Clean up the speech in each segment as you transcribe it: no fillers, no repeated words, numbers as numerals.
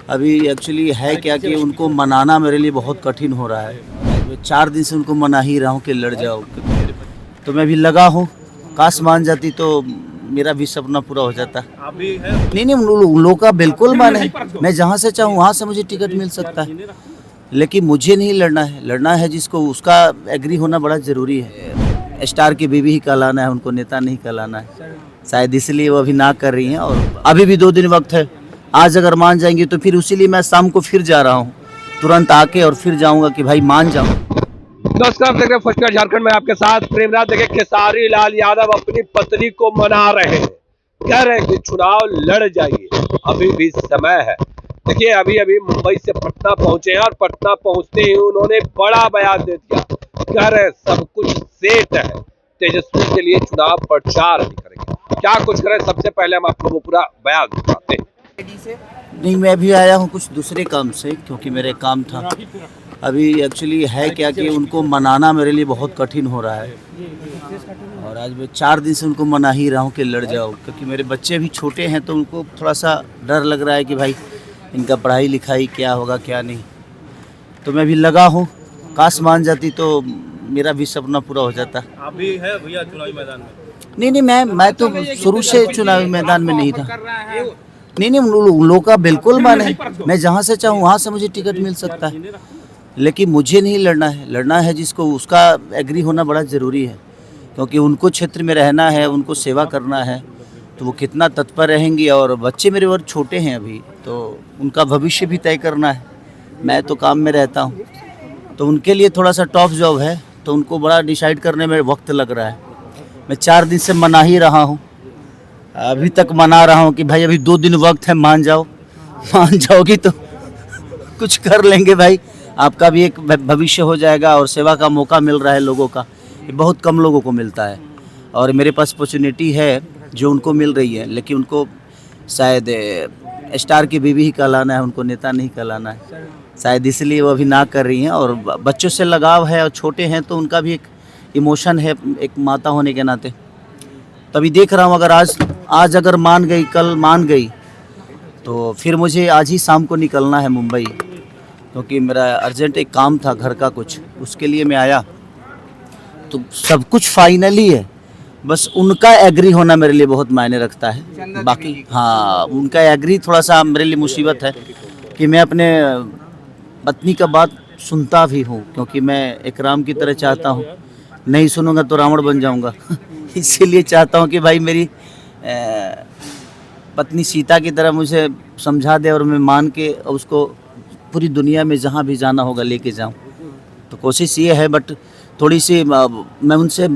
अभी एक्चुअली है क्या कि उनको मनाना मेरे लिए बहुत कठिन हो रहा है। मैं 4 दिन से उनको मना ही रहा हूँ कि लड़ जाओ, तो मैं भी लगा हूँ। काश मान जाती तो मेरा भी सपना पूरा हो जाता। अभी है। नहीं नहीं, उन लोगों का बिल्कुल मन है, मैं जहाँ से चाहूँ वहाँ से मुझे टिकट मिल सकता है, लेकिन मुझे नहीं लड़ना है। लड़ना है जिसको, उसका एग्री होना बड़ा ज़रूरी है। स्टार की बीवी ही कहलाना है, उनको नेता नहीं कहलाना है। शायद इसलिए वो अभी ना कर रही हैं, और अभी भी 2 दिन वक्त है। आज अगर मान जाएंगी तो फिर उसीलिए मैं शाम को फिर जा रहा हूँ, तुरंत आके और फिर जाऊँगा कि भाई मान जाओ। नमस्कार, आप देख रहे हैं फर्स्ट क्लास झारखंड में आपके साथ प्रेमराज। देखिए, खेसारी लाल यादव अपनी पत्नी को मना रहे हैं, कह रहे हैं कि चुनाव लड़ जाइए, अभी भी समय है। देखिए, अभी अभी मुंबई से पटना पहुंचे हैं और पटना पहुंचते ही उन्होंने बड़ा बयान दे दिया। कह रहे हैं सब कुछ सेट है, तेजस्वी के लिए चुनाव प्रचार नहीं करेंगे। क्या कुछ करें, सबसे पहले हम आपको वो पूरा बयान दिखाते हैं। नहीं, मैं भी आया हूँ कुछ दूसरे काम से, क्योंकि मेरे काम था। अभी एक्चुअली है क्या कि उनको मनाना मेरे लिए बहुत कठिन हो रहा है, और आज मैं 4 दिन से उनको मना ही रहा हूँ कि लड़ जाओ, क्योंकि मेरे बच्चे भी छोटे हैं, तो उनको थोड़ा सा डर लग रहा है कि भाई इनका पढ़ाई लिखाई क्या होगा क्या नहीं। तो मैं भी लगा हूँ, काश मान जाती तो मेरा भी सपना पूरा हो जाता। अभी है भैया चुनावी मैदान में। नहीं, मैं तो शुरू से चुनावी मैदान में नहीं था। नहीं, उन लोगों का बिल्कुल मन है, मैं जहाँ से चाहूँ वहाँ से मुझे टिकट मिल सकता है, लेकिन मुझे नहीं लड़ना है। लड़ना है जिसको, उसका एग्री होना बड़ा ज़रूरी है, क्योंकि उनको क्षेत्र में रहना है, उनको सेवा करना है, तो वो कितना तत्पर रहेंगी। और बच्चे मेरे और छोटे हैं अभी, तो उनका भविष्य भी तय करना है। मैं तो काम में रहता हूँ, तो उनके लिए थोड़ा सा टफ जॉब है, तो उनको बड़ा डिसाइड करने में वक्त लग रहा है। मैं 4 दिन से मना ही रहा हूँ, अभी तक मना रहा हूँ कि भाई अभी 2 दिन वक्त है, मान जाओ। मान जाओगी तो कुछ कर लेंगे भाई, आपका भी एक भविष्य हो जाएगा, और सेवा का मौका मिल रहा है लोगों का, ये बहुत कम लोगों को मिलता है, और मेरे पास अपॉर्चुनिटी है जो उनको मिल रही है। लेकिन उनको शायद स्टार की बीवी ही कहलाना है, उनको नेता नहीं कहलाना है। शायद इसलिए वो अभी ना कर रही हैं, और बच्चों से लगाव है, और छोटे हैं तो उनका भी एक इमोशन है, एक माता होने के नाते। तभी देख रहा हूँ, अगर आज अगर मान गई, कल मान गई, तो फिर मुझे आज ही शाम को निकलना है मुंबई, क्योंकि मेरा अर्जेंट एक काम था घर का कुछ, उसके लिए मैं आया। तो सब कुछ फाइनली है, बस उनका एग्री होना मेरे लिए बहुत मायने रखता है। बाकी हाँ, उनका एग्री थोड़ा सा मेरे लिए मुसीबत है, कि मैं अपने पत्नी का बात सुनता भी हूँ, क्योंकि मैं एक राम की तरह चाहता हूँ, नहीं सुनूंगा तो रावण बन जाऊँगा। इसीलिए चाहता हूँ कि भाई मेरी पत्नी सीता की तरह मुझे समझा दे, और मैं मान के उसको पूरी दुनिया में जहाँ भी जाना होगा लेके जाऊँ। तो कोशिश ये है, बट थोड़ी सी मैं उनसे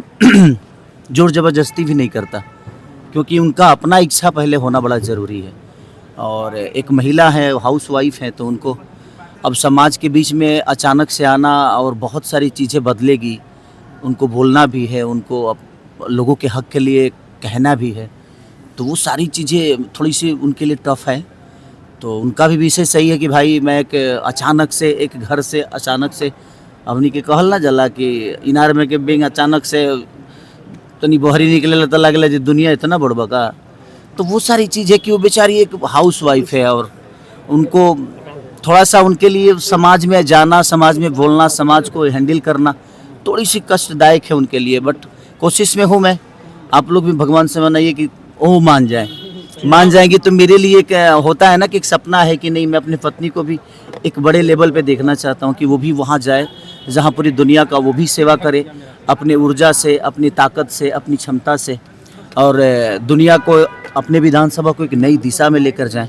जोर ज़बरदस्ती भी नहीं करता, क्योंकि उनका अपना इच्छा पहले होना बड़ा ज़रूरी है। और एक महिला है, हाउसवाइफ है, तो उनको अब समाज के बीच में अचानक से आना, और बहुत सारी चीज़ें बदलेगी, उनको बोलना भी है, उनको अब लोगों के हक़ के लिए कहना भी है, तो वो सारी चीज़ें थोड़ी सी उनके लिए टफ़ है। तो उनका भी विषय सही है कि भाई मैं एक अचानक से, एक घर से अचानक से, हमनी के कहल ना जला कि इनार में के बेंग अचानक से तनी बहरी निकले तो लगेला जो दुनिया इतना बड़बा का। तो वो सारी चीज़ें कि वो बेचारी एक हाउस वाइफ है, और उनको थोड़ा सा उनके लिए समाज में जाना, समाज में बोलना, समाज को हैंडल करना थोड़ी सी कष्टदायक है उनके लिए। बट कोशिश में हूँ मैं, आप लोग भी भगवान से मनाइए कि वो मान जाए। मान जाएंगी तो मेरे लिए एक होता है ना कि एक सपना है कि नहीं, मैं अपनी पत्नी को भी एक बड़े लेवल पे देखना चाहता हूँ, कि वो भी वहाँ जाए जहाँ पूरी दुनिया का वो भी सेवा करे, अपने ऊर्जा से, अपनी ताकत से, अपनी क्षमता से, और दुनिया को, अपने विधानसभा को एक नई दिशा में लेकर जाएं।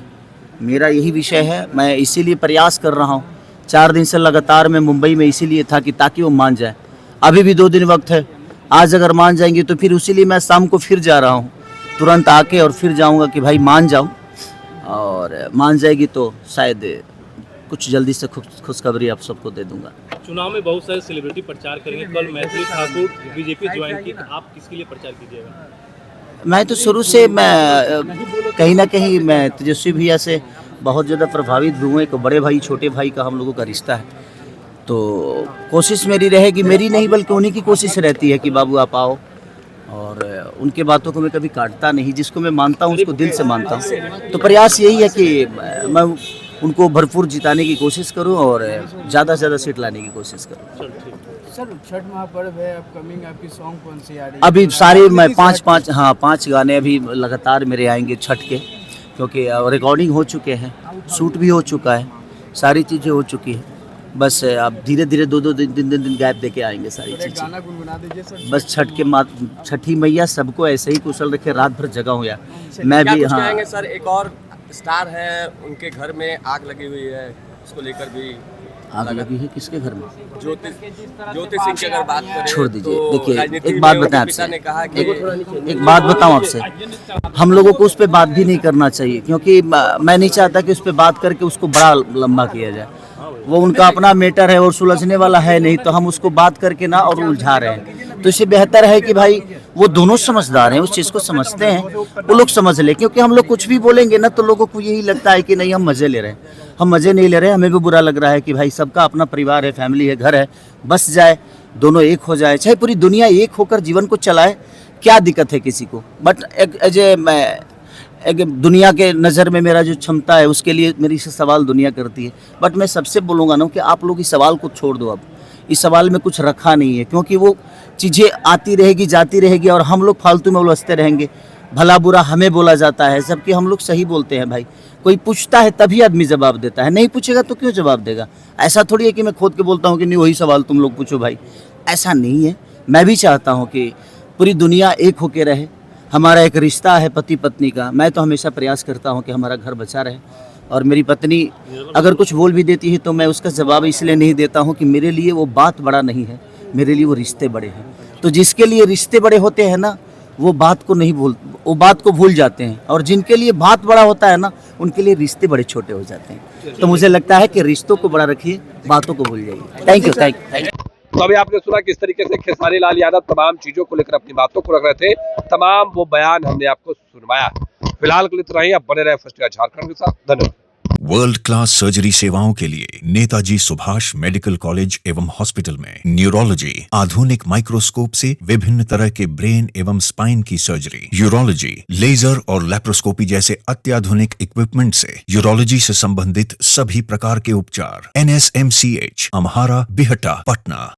मेरा यही विषय है, मैं इसीलिए प्रयास कर रहा हूँ। 4 दिन से लगातार मैं मुंबई में इसीलिए था कि ताकि वो मान जाए। अभी भी 2 दिन वक्त है, आज अगर मान जाएंगी तो फिर उसीलिए मैं शाम को फिर जा रहा हूँ, तुरंत आके और फिर जाऊंगा कि भाई मान जाओ। और मान जाएगी तो शायद कुछ जल्दी से खुशखबरी आप सबको दे दूंगा। चुनाव में बहुत सारे सेलिब्रिटी प्रचार करेंगे, कल मैथिली ठाकुर बीजेपी ज्वाइन की, आप किसके लिए प्रचार कीजिएगा? मैं तो शुरू से, मैं कहीं ना कहीं मैं तेजस्वी भैया से बहुत ज़्यादा प्रभावित भी हूँ। एक बड़े भाई छोटे भाई का हम लोगों का रिश्ता है, तो कोशिश मेरी रहेगी, मेरी नहीं बल्कि उन्हीं की कोशिश रहती है कि बाबू आप आओ, और उनके बातों को मैं कभी काटता नहीं, जिसको मैं मानता हूँ उसको दिल से मानता हूँ। तो प्रयास यही है कि मैं उनको भरपूर जिताने की कोशिश करूं और ज़्यादा से ज़्यादा सीट लाने की कोशिश करूं। सर छठ महापर्व है अपकमिंग, आपकी सॉन्ग कौन सी आ रही है? अभी सारे मैं पाँच गाने अभी लगातार मेरे आएंगे छठ के, क्योंकि रिकॉर्डिंग हो चुके हैं, शूट भी हो चुका है, सारी चीज़ें हो चुकी हैं। बस अब धीरे धीरे दो दिन गैप देके आएंगे सारी एक चीज़ें। गाना गुनगुना दीजिए सर। बस छठी मैया सबको ऐसे ही कुशल रखे, रात भर जगा हुआ मैं क्या भी। कुछ हाँ, कहेंगे सर? एक और स्टार है, उनके घर में आग लगी हुई है, उसको लेकर भी आग लगी है किसके घर में? ज्योति सिंह की अगर बात करें छोड़ दीजिए। तो देखिए, राजनीति एक बात में बताएं उनके पिता आपसे। ने कहा कि एक बात बताऊं आपसे, हम लोगों को उस पर बात भी नहीं करना चाहिए, क्योंकि मैं नहीं चाहता कि उस पर बात करके उसको बड़ा लंबा किया जाए। वो उनका अपना मैटर है और सुलझने वाला है नहीं, तो हम उसको बात करके ना और उलझा रहे हैं। तो इससे बेहतर है कि भाई वो दोनों समझदार हैं, उस चीज़ को समझते हैं, वो लोग समझ ले। क्योंकि हम लोग कुछ भी बोलेंगे ना तो लोगों को यही लगता है कि नहीं हम मज़े ले रहे हैं। हम मज़े नहीं ले रहे, हमें भी बुरा लग रहा है कि भाई सबका अपना परिवार है, फैमिली है, घर है, बस जाए, दोनों एक हो जाए, चाहे पूरी दुनिया एक होकर जीवन को चलाए, क्या दिक्कत है किसी को। बट एक दुनिया के नज़र में मेरा जो क्षमता है उसके लिए मेरी से सवाल दुनिया करती है। बट मैं सबसे बोलूँगा ना कि आप लोग इस सवाल को छोड़ दो। अब इस सवाल में कुछ रखा नहीं है, क्योंकि वो चीज़ें आती रहेगी जाती रहेगी और हम लोग फालतू में उलझते रहेंगे। भला बुरा हमें बोला जाता है, जबकि हम लोग सही बोलते हैं भाई। कोई पूछता है तभी आदमी जवाब देता है, नहीं पूछेगा तो क्यों जवाब देगा। ऐसा थोड़ी है कि मैं खोद के बोलता हूँ कि नहीं वही सवाल तुम लोग पूछो भाई, ऐसा नहीं है। मैं भी चाहता हूँ कि पूरी दुनिया एक होके रहे। हमारा एक रिश्ता है पति पत्नी का, मैं तो हमेशा प्रयास करता हूँ कि हमारा घर बचा रहे। और मेरी पत्नी अगर कुछ बोल भी देती है तो मैं उसका जवाब इसलिए नहीं देता हूँ कि मेरे लिए वो बात बड़ा नहीं है, मेरे लिए वो रिश्ते बड़े हैं। तो जिसके लिए रिश्ते बड़े होते हैं ना, वो बात को भूल जाते हैं, और जिनके लिए बात बड़ा होता है ना, उनके लिए रिश्ते बड़े छोटे हो जाते हैं। तो मुझे लगता है कि रिश्तों को बड़ा रखिए, बातों को भूल जाइए। Thank you. तो अभी आपने सुना किस तरीके से खेसारी लाल यादव तमाम चीजों को लेकर अपनी बातों को रख रहे थे। तमाम वो बयान हमने आपको सुनवाया। फिलहाल के लिए इतना ही। अब बने रहे फर्स्ट क्लास झारखंड के साथ। धन्यवाद। वर्ल्ड क्लास सर्जरी सेवाओं के लिए नेताजी सुभाष मेडिकल कॉलेज एवं हॉस्पिटल में न्यूरोलॉजी, आधुनिक माइक्रोस्कोप से विभिन्न तरह के ब्रेन एवं स्पाइन की सर्जरी, यूरोलॉजी, लेजर और लेप्रोस्कोपी जैसे अत्याधुनिक इक्विपमेंट से यूरोलॉजी से संबंधित सभी प्रकार के उपचार। NSMCH, अम्हारा, बिहटा, पटना।